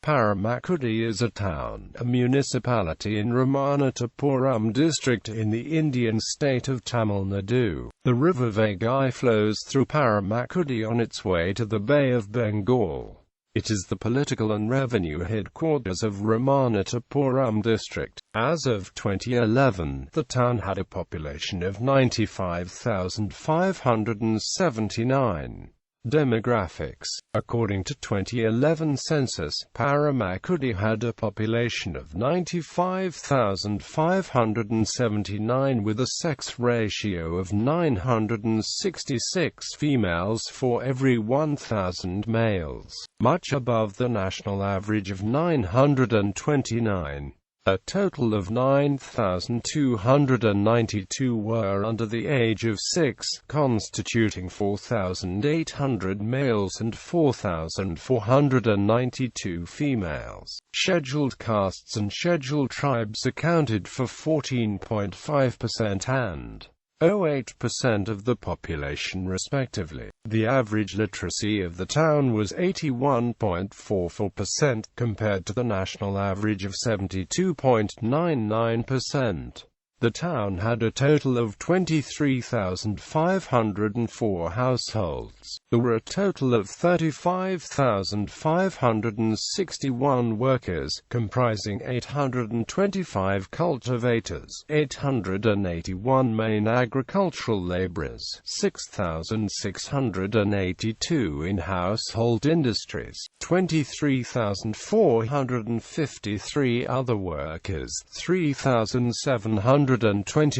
Paramakudi is a town, a municipality in Ramanathapuram district in the Indian state of Tamil Nadu. The river Vaigai flows through Paramakudi on its way to the Bay of Bengal. It is the political and revenue headquarters of Ramanathapuram district. As of 2011, the town had a population of 95,579. Demographics. According to 2011 census, Paramakudi had a population of 95,579 with a sex ratio of 966 females for every 1,000 males, much above the national average of 929. A total of 9,292 were under the age of 6, constituting 4,800 males and 4,492 females. Scheduled castes and scheduled tribes accounted for 14.5% and 0.8% of the population respectively. The average literacy of the town was 81.44% compared to the national average of 72.99%. The town had a total of 23,504 households. There were a total of 35,561 workers, comprising 825 cultivators, 881 main agricultural laborers, 6,682 in household industries, 23,453 other workers, 3,720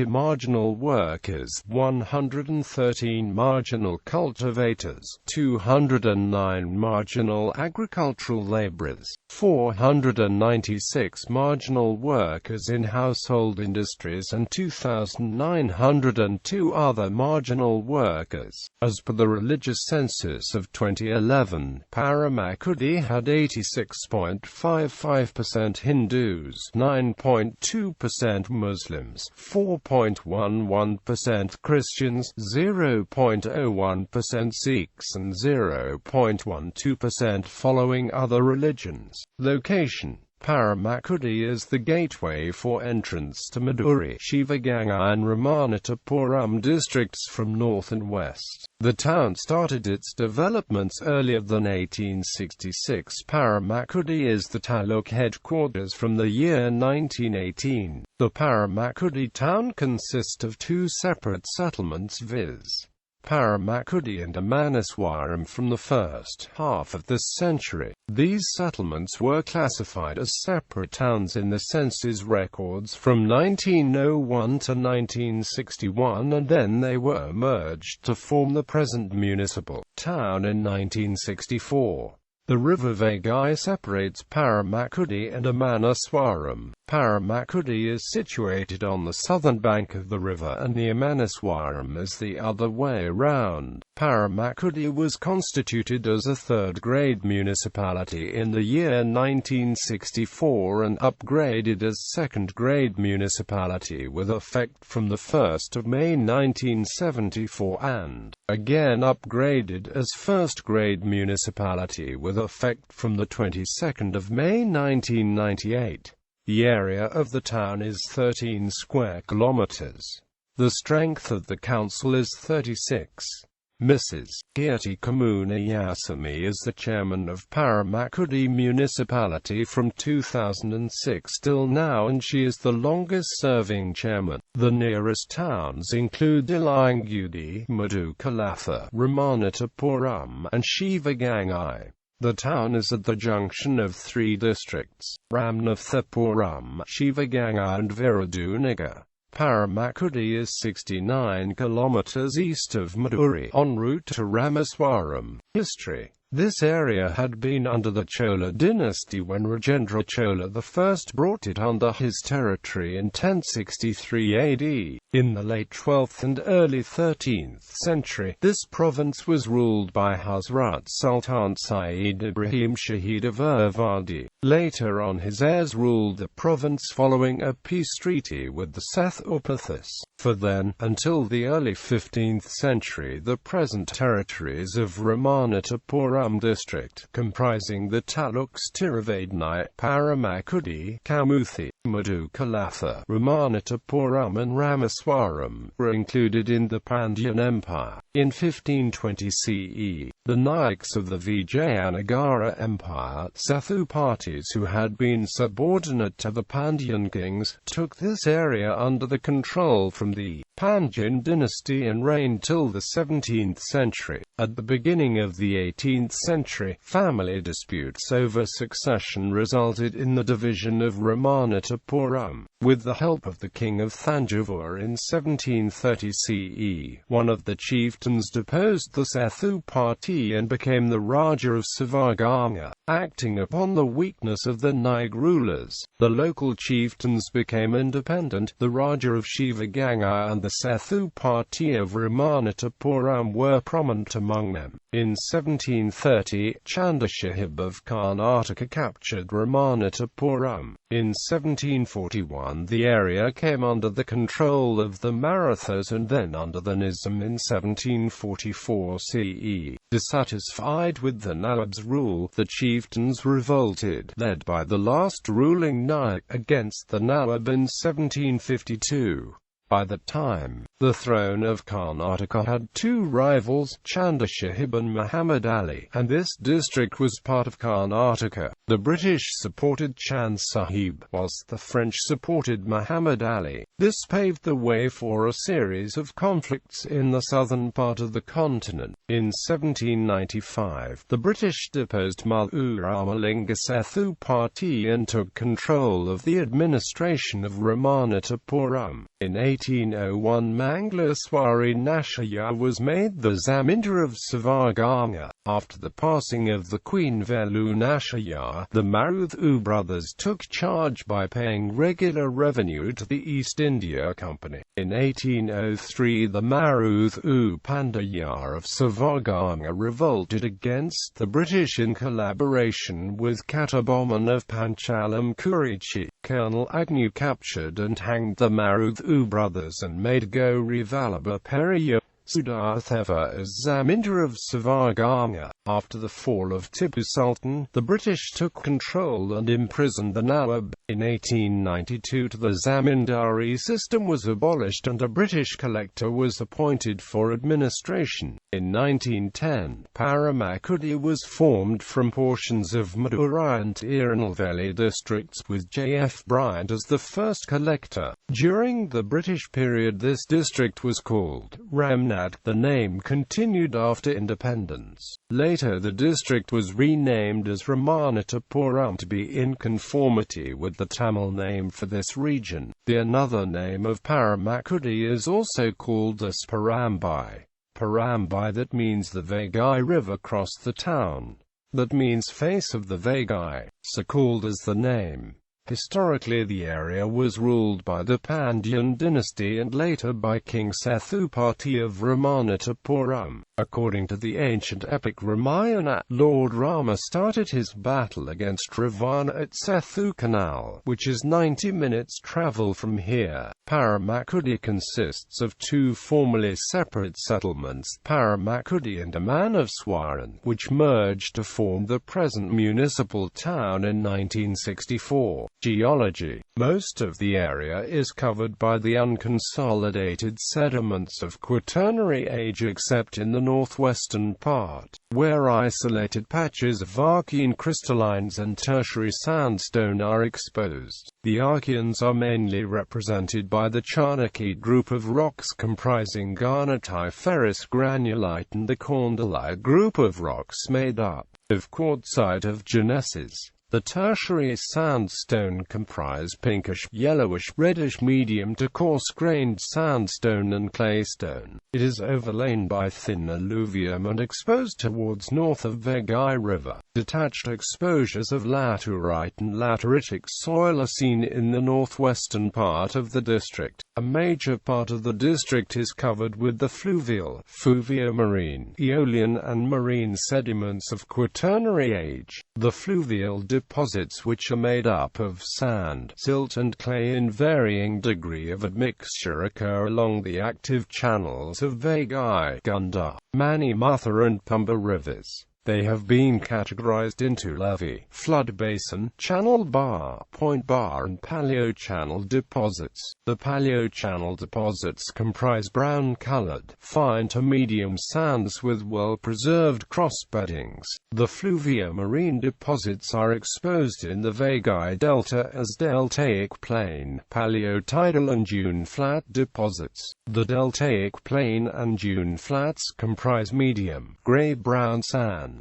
marginal workers, 113 marginal cultivators, 209 marginal agricultural laborers, 496 marginal workers in household industries and 2,902 other marginal workers. As per the religious census of 2011, Paramakudi had 86.55% Hindus, 9.2% Muslims, 4.11% Christians, 0.01% Sikhs and 0.12% following other religions. Location: Paramakudi is the gateway for entrance to Maduri, Vaigai and Ramanathapuram districts from north and west. The town started its developments earlier than 1866. Paramakudi is the taluk headquarters from the year 1918. The Paramakudi town consists of two separate settlements, viz. Paramakudi and Amanaswaram from the first half of this century. These settlements were classified as separate towns in the census records from 1901 to 1961, and then they were merged to form the present municipal town in 1964. The river Vaigai separates Paramakudi and Amanaswaram. Paramakudi is situated on the southern bank of the river and the Amanaswaram is the other way round. Paramakudi was constituted as a third-grade municipality in the year 1964 and upgraded as second-grade municipality with effect from the 1st of May 1974 and again upgraded as first-grade municipality with effect from the 22nd of May 1998. The area of the town is 13 square kilometers. The strength of the council is 36. Mrs. Kirti Kamuna Yasami is the chairman of Paramakudi municipality from 2006 till now, and she is the longest-serving chairman. The nearest towns include Ilangudi, Madukalatha, Ramanathapuram, and Vaigai. The town is at the junction of three districts: Ramanathapuram, Vaigai and Virudunagar. Paramakudi is 69 kilometers east of Maduri, en route to Ramaswaram. History: this area had been under the Chola dynasty when Rajendra Chola I brought it under his territory in 1063 AD. In the late 12th and early 13th century, this province was ruled by Hazrat Sultan Sayyid Ibrahim Shahid of Irvadi. Later on his heirs ruled the province following a peace treaty with the Seth Upathis. For then, until the early 15th century, the present territories of Ramanathapuram Ramanathapuram district, comprising the taluks Tiruvadnai, Paramakudi, Kamuthi, Madukalatha, Ramanathapuram and Ramaswaram, were included in the Pandyan Empire. In 1520 CE, the Naiks of the Vijayanagara Empire, Sethu parties who had been subordinate to the Pandyan kings, took this area under the control from the Pandyan dynasty and reigned till the 17th century. At the beginning of the 18th century, family disputes over succession resulted in the division of Ramanathapuram. With the help of the king of Thanjavur in 1730 CE, one of the chieftains deposed the Sethu party and became the Raja of Sivaganga. Acting upon the weakness of the Naik rulers, the local chieftains became independent. The Raja of Shivaganga and the Sethu party of Ramanathapuram were prominent among them. In 1730, Chandrasahib of Karnataka captured Ramanathapuram. In 1741, the area came under the control of the Marathas and then under the Nizam in 1744 CE. Dissatisfied with the Nawab's rule, the chieftains revolted, led by the last ruling Naik, against the Nawab in 1752. By that time, the throne of Karnataka had two rivals, Chandrasahib and Muhammad Ali, and this district was part of Karnataka. The British supported Chand Sahib, whilst the French supported Muhammad Ali. This paved the way for a series of conflicts in the southern part of the continent. In 1795, the British deposed Mullu Ramalinga Sethu party and took control of the administration of Ramanathapuram. In 1801, Manglaswari Nashaya was made the Zamindar of Sivaganga. After the passing of the Queen Velu Nashaya, the Maruthu brothers took charge by paying regular revenue to the East India Company. In 1803, the Maruthu Pandayar of Sivaganga revolted against the British in collaboration with Kattabomman of Panchalam Kurichi. Colonel Agnew captured and hanged the Maruthu brothers and made Gauri Vallabha Periyar Sudartheva as Zamindar of Sivaganga. After the fall of Tipu Sultan, the British took control and imprisoned the Nawab. In 1892, the Zamindari system was abolished and a British collector was appointed for administration. In 1910, Paramakudi was formed from portions of Madurai and Tirunelveli districts with J.F. Bryant as the first collector. During the British period, this district was called Ramnad. The name continued after independence. Later, the district was renamed as Ramanathapuram to be in conformity with the Tamil name for this region. The another name of Paramakudi is also called as Parambai. Parambai, that means the Vaigai river crossed the town. That means face of the Vaigai, so called as the name. Historically, the area was ruled by the Pandyan dynasty and later by King Sethu party of Ramanathapuram. According to the ancient epic Ramayana, Lord Rama started his battle against Ravana at Sethu Canal, which is 90 minutes travel from here. Paramakudi consists of two formerly separate settlements, Paramakudi and Amanavswaran, which merged to form the present municipal town in 1964. Geology. Most of the area is covered by the unconsolidated sediments of Quaternary age except in the northwestern part, where isolated patches of Archean crystallines and tertiary sandstone are exposed. The Archeans are mainly represented by the Chanakya group of rocks comprising garnetiferous granulite and the Korndalite group of rocks made up of quartzite of genesis. The tertiary sandstone comprise pinkish, yellowish, reddish medium to coarse-grained sandstone and claystone. It is overlain by thin alluvium and exposed towards north of Vaigai River. Detached exposures of laterite and lateritic soil are seen in the northwestern part of the district. A major part of the district is covered with the fluvial, marine, aeolian and marine sediments of Quaternary age. The fluvial deposits, which are made up of sand, silt and clay in varying degree of admixture, occur along the active channels of Vaigai, Gunda, Manimatha and Pumba rivers. They have been categorized into levee, flood basin, channel bar, point bar and paleochannel deposits. The paleochannel deposits comprise brown-colored, fine to medium sands with well-preserved crossbeddings. The fluvio-marine deposits are exposed in the Vaigai Delta as deltaic plain, paleotidal and dune flat deposits. The deltaic plain and dune flats comprise medium, gray-brown sands.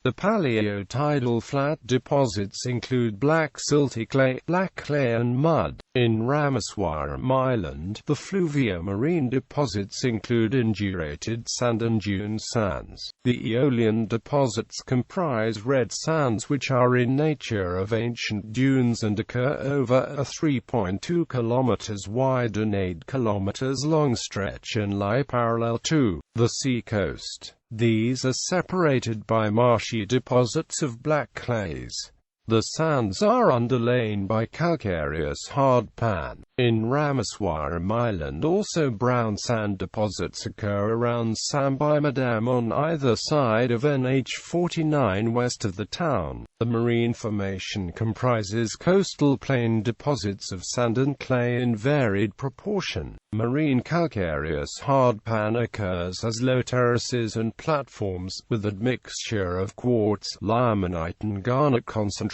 The paleotidal flat deposits include black silty clay, black clay and mud. In Ramaswaram Island, the fluvio-marine deposits include indurated sand and dune sands. The aeolian deposits comprise red sands which are in nature of ancient dunes and occur over a 3.2 km wide and 8 km long stretch and lie parallel to the seacoast. These are separated by marshy deposits of black clays. The sands are underlain by calcareous hard pan. In Ramaswaram Island also brown sand deposits occur around Sambai Dam on either side of NH49 west of the town. The marine formation comprises coastal plain deposits of sand and clay in varied proportion. Marine calcareous hard pan occurs as low terraces and platforms, with admixture of quartz, limonite and garnet concentration.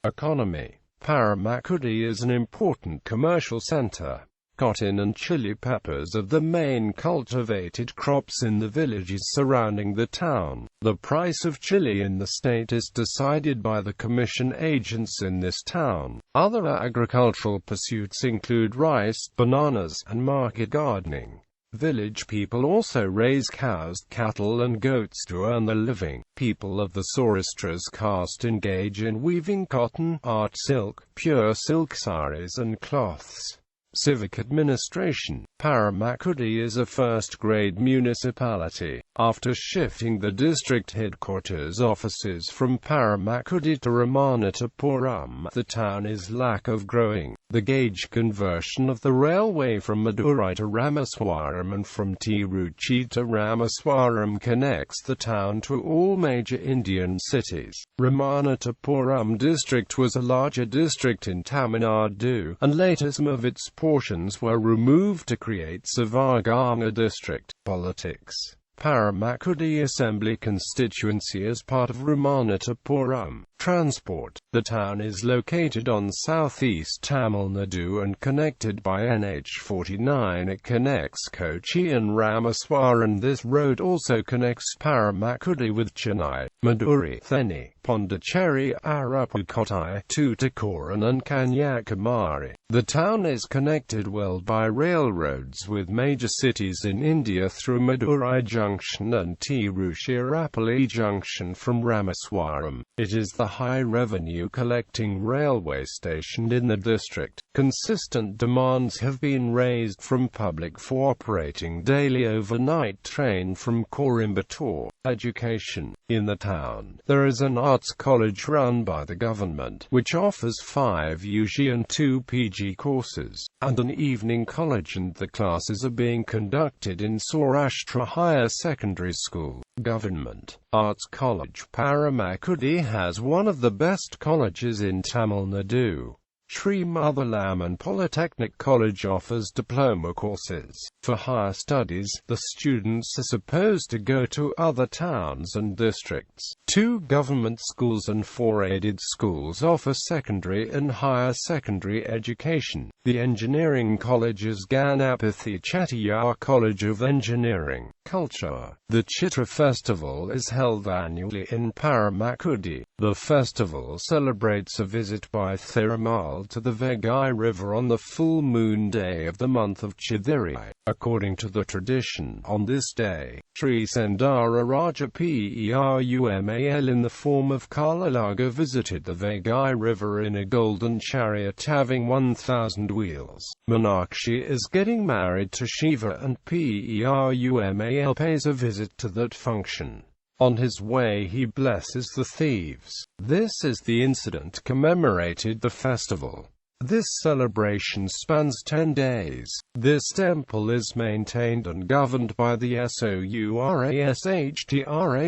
Economy. Paramakudi is an important commercial center. Cotton and chili peppers are the main cultivated crops in the villages surrounding the town. The price of chili in the state is decided by the commission agents in this town. Other agricultural pursuits include rice, bananas, and market gardening. Village people also raise cows, cattle and goats to earn their living. People of the Saurashtra's caste engage in weaving cotton, art silk, pure silk saris and cloths. Civic administration. Paramakudi is a first-grade municipality. After shifting the district headquarters offices from Paramakudi to Ramanathapuram, the town is lack of growing. The gauge conversion of the railway from Madurai to Ramaswaram and from Tiruchi to Ramaswaram connects the town to all major Indian cities. Ramanathapuram district was a larger district in Tamil Nadu, and later some of its portions were removed to create Sivaganga district. Politics. Paramakudi Assembly constituency is part of Ramanathapuram. Transport. The town is located on southeast Tamil Nadu and connected by NH49. It connects Kochi and Ramaswaram. This road also connects Paramakudi with Chennai, Madurai, Theni, Pondicherry, Aruppukkottai, Tuticorin and Kanyakumari. The town is connected well by railroads with major cities in India through Madurai Junction and Tiruchirappalli Junction from Ramaswaram. It is the high-revenue collecting railway station in the district. Consistent demands have been raised from public for operating daily overnight train from Coimbatore. Education. In the town, there is an arts college run by the government, which offers 5 UG and 2 PG courses, and an evening college, and the classes are being conducted in Saurashtra Higher Secondary School. Government. Arts College. Paramakudi has one of the best colleges in Tamil Nadu. Sri Motherlaman Polytechnic College offers diploma courses. For higher studies, the students are supposed to go to other towns and districts. 2 government schools and 4 aided schools offer secondary and higher secondary education. The engineering college is Ganapathy Chettiar College of Engineering. Culture. The Chitra Festival is held annually in Paramakudi. The festival celebrates a visit by Thirumal to the Vaigai River on the full moon day of the month of Chithirai. According to the tradition, on this day, Sri Sendara Raja Perumal in the form of Kalalaga visited the Vaigai River in a golden chariot having 1,000 wheels. Meenakshi is getting married to Shiva and Perumal pays a visit to that function. On his way he blesses the thieves. This is the incident commemorated the festival. This celebration spans 10 days. This temple is maintained and governed by the Sourashtra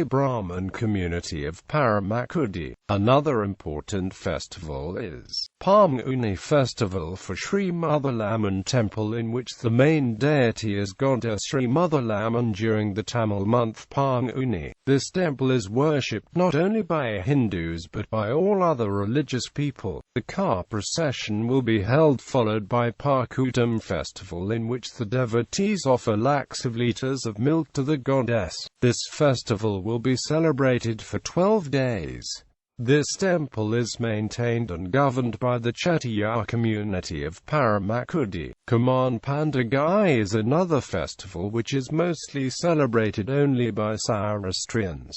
Brahmin community of Paramakudi. Another important festival is Palmuni festival for Sri Mother Laman temple, in which the main deity is goddess Sri Mother Laman during the Tamil month Palmuni. This temple is worshipped not only by Hindus but by all other religious people. The car procession will be held, followed by Parkutam festival, in which the devotees offer lakhs of litres of milk to the goddess. This festival will be celebrated for 12 days. This temple is maintained and governed by the Chettiar community of Paramakudi. Kaman Pandagai is another festival which is mostly celebrated only by Saurashtrians.